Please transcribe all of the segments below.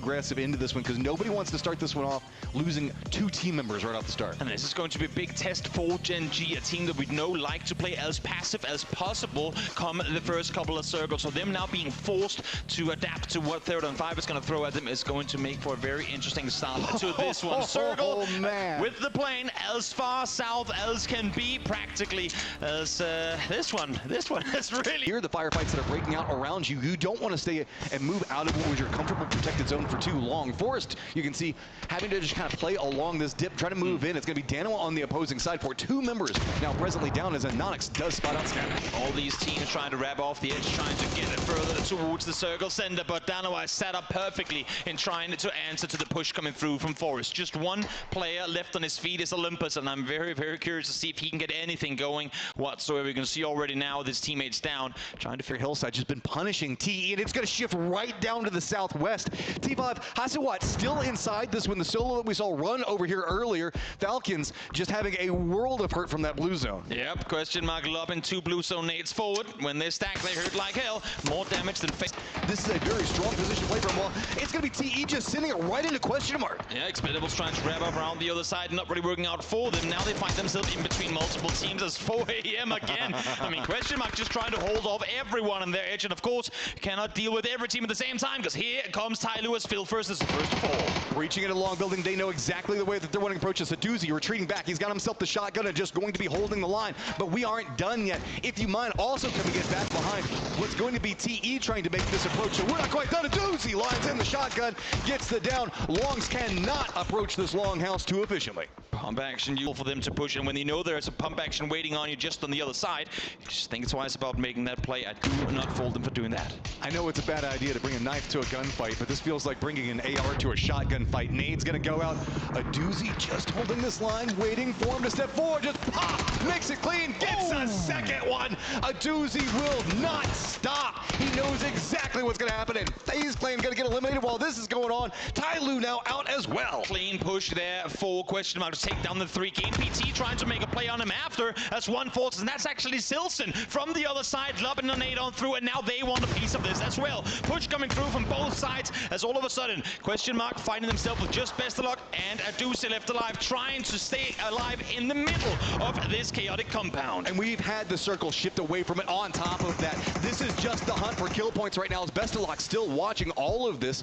aggressive into this one because nobody wants to start this one off losing 2 team members right off the start. And this is going to be a big test for Gen G, a team that we know like to play as passive as possible come the first couple of circles. So them now being forced to adapt to what Third on 5 is going to throw at them is going to make for a very interesting start to this one. Circle with the plane as far south as can be, practically, as this one is really... Here, the firefights that are breaking out around you, you don't want to stay and move out of what was your comfortable protected zone for too long. Forrest, you can see, having to just kind of play along this dip, try to move in. It's going to be Danoa on the opposing side for 2 members now presently down as Anonix does spot out Scatter. All these teams trying to wrap off the edge, trying to get it further towards the circle center, but Danoa is set up perfectly in trying to answer to the push coming through from Forrest. Just one player left on his feet is Olympus, and I'm very, very curious to see if he can get anything going whatsoever. You can see already now with his teammates down, trying to figure Hillside just been punishing TE, and it's going to shift right down to the southwest. T5, Hasawat still inside this one. The solo that we saw run over here earlier. Falcons just having a world of hurt from that blue zone. Yep, question mark lobbing 2 blue zone nades forward. When they stack, they hurt like hell. More damage than face. This is a very strong position play from Wall. It's going to be TE just sending it right into question mark. Yeah, Expendables trying to wrap up around the other side, not really working out for them. Now they find themselves in between multiple teams as 4 a.m. again. I mean, question mark just trying to hold off everyone on their edge, and of course, cannot deal with every team at the same time, because here comes Ty Lewis. Phil first is the first to fall. Reaching it along building, they know exactly the way that they're wanting to approach this. Aduzi retreating back. He's got himself the shotgun and just going to be holding the line, but we aren't done yet. If you mind also coming in back behind, what's going to be TE trying to make this approach, so we're not quite done. Aduzi lines in the shotgun, gets the down. Longs cannot approach this longhouse too efficiently. Pump action, you for them to push, and when you know there's a pump action waiting on you just on the other side, you just think twice about making that play. I do not fault them for doing that. I know it's a bad idea to bring a knife to a gunfight, but this feels like bringing an AR to a shotgun fight. Nade's gonna go out. Aduzi just holding this line, waiting for him to step forward. Just pop, makes it clean, gets a second one. Aduzi will not stop. He knows exactly what's gonna happen, and FaZe Clan gonna get eliminated while this is going on. Ty Lue now out as well. Clean push there for question mark to take down the 3. Game PT trying to make a play on him after. That's one falls, and that's actually Silson from the other side, lobbing a nade on through, and now they want a piece of this as well. Push coming through from both sides as all of a sudden question mark finding themselves with just Bestalog and Aduzi left alive, trying to stay alive in the middle of this chaotic compound. And we've had the circle shift away from it. On top of that, this is just the hunt for kill points right now as Bestalog still watching all of this.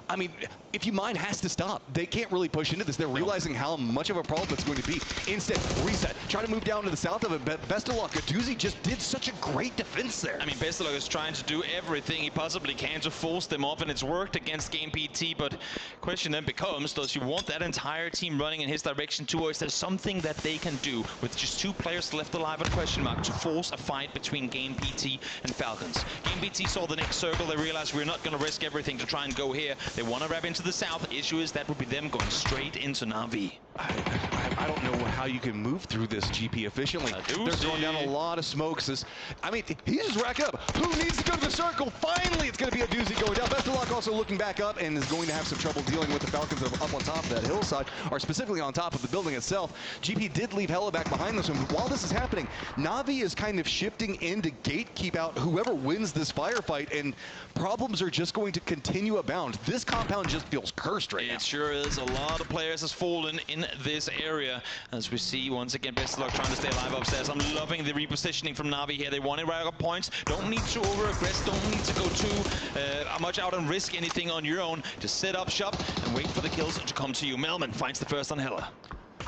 I mean, if you mind, has to stop. They can't really push into this. They're realizing how much of a problem it's going to be. Instead, reset. Try to move down to the south of it, but Bestalog, Aduzi just did such a great defense there. I mean, Bestalog is trying to do everything he possibly can to force them off, and it's worked against Game PT, but question then becomes, does you want that entire team running in his direction too, or is there something that they can do with just 2 players left alive at question mark to force a fight between Game PT and Falcons? Game PT saw the next circle, they realized we're not going to risk everything to try and go here. They want to wrap into the south. The issue is that would be them going straight into Na'Vi. I don't know how you can move through this GP efficiently. They're throwing down a lot of smokes. I mean, he just rack up. Who needs to go to the circle? Finally, it's going to be Aduzi going down. Bestalog also looking back up and is going to have some trouble dealing with the Falcons up on top of that hillside, or specifically on top of the building itself. GP did leave Hella back behind this one. While this is happening, Na'Vi is kind of shifting into gatekeep out whoever wins this firefight, and problems are just going to continue abound. This compound just feels cursed right now. It sure is. A lot of players has fallen in this area. As we see, once again, Bestalog trying to stay alive upstairs. I'm loving the repositioning from Na'Vi here. They want to rack up points. Don't need to over-aggress. Don't need to go too much out and risk anything on your own. Just set up shop and wait for the kills to come to you. Melman finds the first on Hella.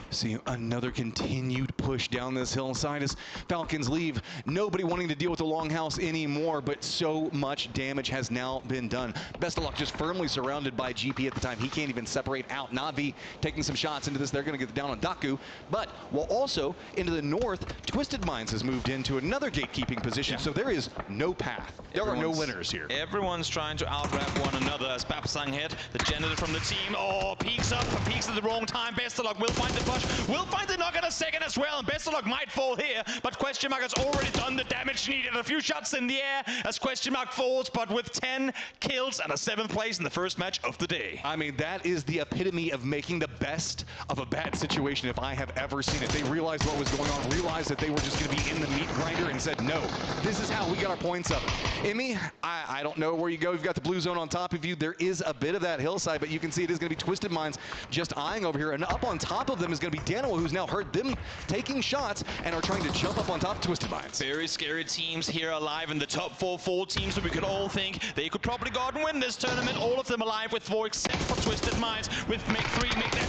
See another continued push down this hillside as Falcons leave. Nobody wanting to deal with the longhouse anymore, but so much damage has now been done. Bestalog just firmly surrounded by GP at the time. He can't even separate out. Na'Vi taking some shots into this. They're going to get down on Daku. But while also into the north, Twisted Minds has moved into another gatekeeping position. So there is no path. There are no winners here. Everyone's trying to out-rap one another as Babsang hit the janitor from the team. Oh, peeks up, peeks at the wrong time. Bestalog will find the rush. Will find the knock in a second as well, and Best of Luck might fall here, but Question Mark has already done the damage needed. A few shots in the air as Question Mark falls, but with 10 kills and a 7th place in the first match of the day. I mean, that is the epitome of making the best of a bad situation if I have ever seen it. They realized what was going on, realized that they were just going to be in the meat grinder, and said, no, this is how we got our points up. Emmy, I don't know where you go. You've got the blue zone on top of you. There is a bit of that hillside, but you can see it is going to be Twisted Minds just eyeing over here, and up on top of them is going to be Danoa, who's now heard them taking shots and are trying to jump up on top of Twisted Minds. Very scary teams here alive in the top 4 teams, so we could all think they could probably go out and win this tournament. All of them alive with 4 except for Twisted Minds, with Make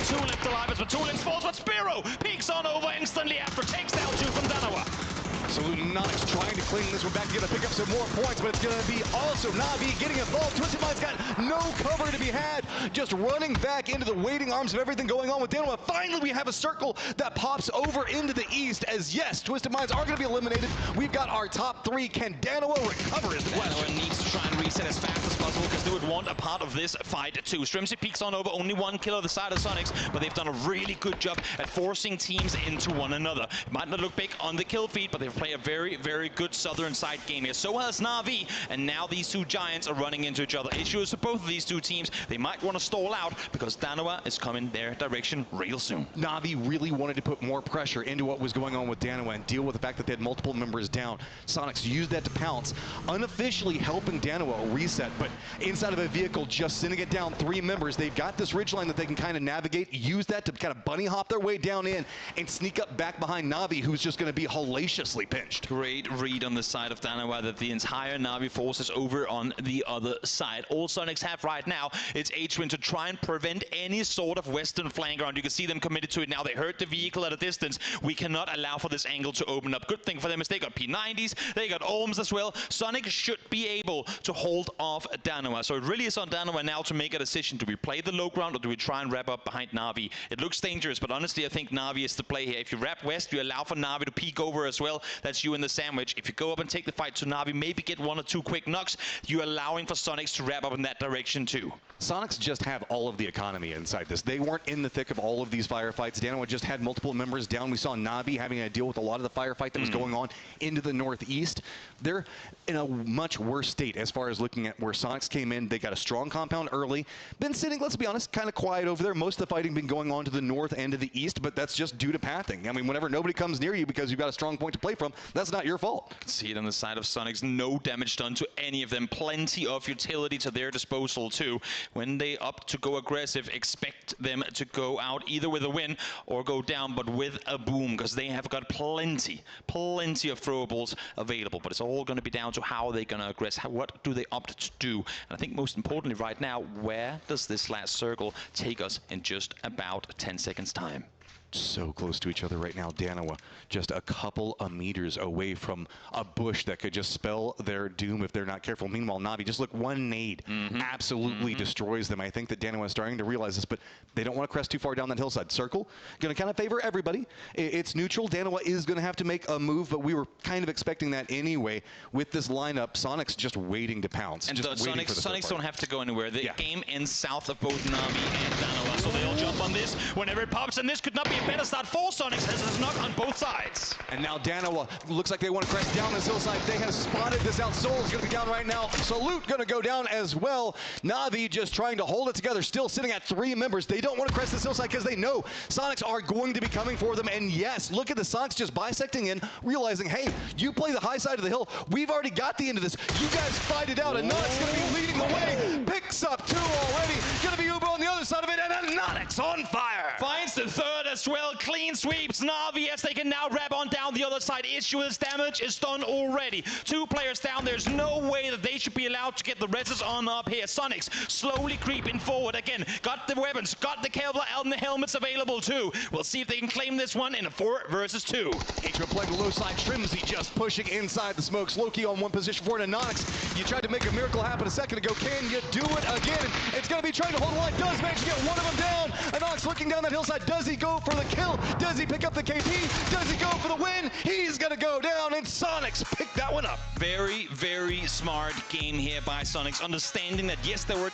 2 left alive as Matulin's falls, but Spiro peeks on over instantly after takes down 2 from Danoa. Salute Nonix trying to clean this one back to pick up some more points, but it's going to be also Na'Vi getting involved. Twisted Minds got no cover to be had, just running back into the waiting arms of everything going on with Danoa. Finally, we have a circle that pops over into the east as, yes, Twisted Minds are going to be eliminated. We've got our top 3. Can Danoa recover is the question. Danoa needs to try and reset as fast as possible because they would want a part of this fight too. Strimsy peeks on over, only 1 kill on the side of Sonics, but they've done a really good job at forcing teams into one another. It might not look big on the kill feed, but they've played a very, very good southern side game here. So has Na'Vi, and now these 2 giants are running into each other. Issue is for both of these 2 teams, they might want to stall out because Danoa is coming their direction real soon. Na'Vi really wanted to put more pressure into what was going on with Danoa and deal with the fact that they had multiple members down. Sonics used that to pounce, unofficially helping Danoa reset, but inside of a vehicle, just sending it down 3 members. They've got this ridgeline that they can kind of navigate, use that to kind of bunny hop their way down in and sneak up back behind Na'Vi, who's just going to be hellaciously pinched. Great read on the side of Danoa that the entire Na'Vi force is over on the other side. All Sonics have right now, it's H-Win to try and prevent any sort of western flank round. You can see them committed to it now. They hurt the vehicle at a distance. We cannot allow for this angle to open up. Good thing for them is they got P90s, they got Olms as well. Sonic should be able to hold off Danoa. So it really is on Danoa now to make a decision. Do we play the low ground or do we try and wrap up behind Na'Vi? It looks dangerous, but honestly, I think Na'Vi is the play here. If you wrap west, you allow for Na'Vi to peek over as well. That's you in the sandwich. If you go up and take the fight to Na'Vi, maybe get 1 or 2 quick knocks, you're allowing for Sonics to wrap up in that direction too. Sonics just have all of the economy inside this. They weren't in the thick of all of these firefights. Danoa just had multiple members down. We saw Na'Vi having to deal with a lot of the firefight that was going on into the northeast. They're in a much worse state as far as looking at where Sonics came in. They got a strong compound early. Been sitting, let's be honest, kind of quiet over there. Most of the fighting been going on to the north and to the east, but that's just due to pathing. I mean, whenever nobody comes near you because you've got a strong point to play from, that's not your fault. See it on the side of Sonics. No damage done to any of them. Plenty of utility to their disposal too. When they opt to go aggressive, expect them to go out either with a win or go down, but with a boom, because they have got plenty of throwables available. But it's all going to be down to how they're going to aggress. What do they opt to do? And I think most importantly right now, where does this last circle take us in just about 10 seconds time? So close to each other right now. Danoa just a couple of meters away from a bush that could just spell their doom if they're not careful. Meanwhile, Na'Vi, just look, 1 nade absolutely destroys them. I think that Danoa is starting to realize this, but they don't want to crest too far down that hillside. Circle, going to kind of favor everybody. It's neutral. Danoa is going to have to make a move, but we were kind of expecting that anyway with this lineup. Sonic's just waiting to pounce. And just Sonics don't have to go anywhere. The game ends south of both Na'Vi and Danoa, so they'll jump on this whenever it pops, and this could not be a better start for Sonics as there's knock on both sides. And now Danoa looks like they want to crest down this hillside. They have spotted this out. Soul's going to be down right now. Salute going to go down as well. Na'Vi just trying to hold it together, still sitting at 3 members. They don't want to crest this hillside because they know Sonics are going to be coming for them. And yes, look at the Sonics just bisecting in, realizing, hey, you play the high side of the hill. We've already got the end of this. You guys fight it out. And Nonix going to be leading the way. Picks up 2 already. Going to be Uber on the other side of it. And then Nonix on fire. Finds the 3rd as well. Clean sweeps Na'Vi as they can now wrap on down the other side. Issue is damage is done already. 2 players down. There's no way that they should be allowed to get the reses on up here. Sonics slowly creeping forward again. Got the weapons, got the Kevlar and the helmets available too. We'll see if they can claim this one in a 4 versus 2. H-Win playing the low side. Strimsy just pushing inside the smokes. Loki on 1 position for it. And Nonix, you tried to make a miracle happen a second ago. Can you do it again? It's going to be trying to hold the line. Does manage to get one of them down. And Nonix looking down that hillside. Does he go for the kill? Does he pick up the KP? Does he go for the win? He's going to go down, and Sonics pick that one up. Very, very smart game here by Sonics, understanding that yes, there were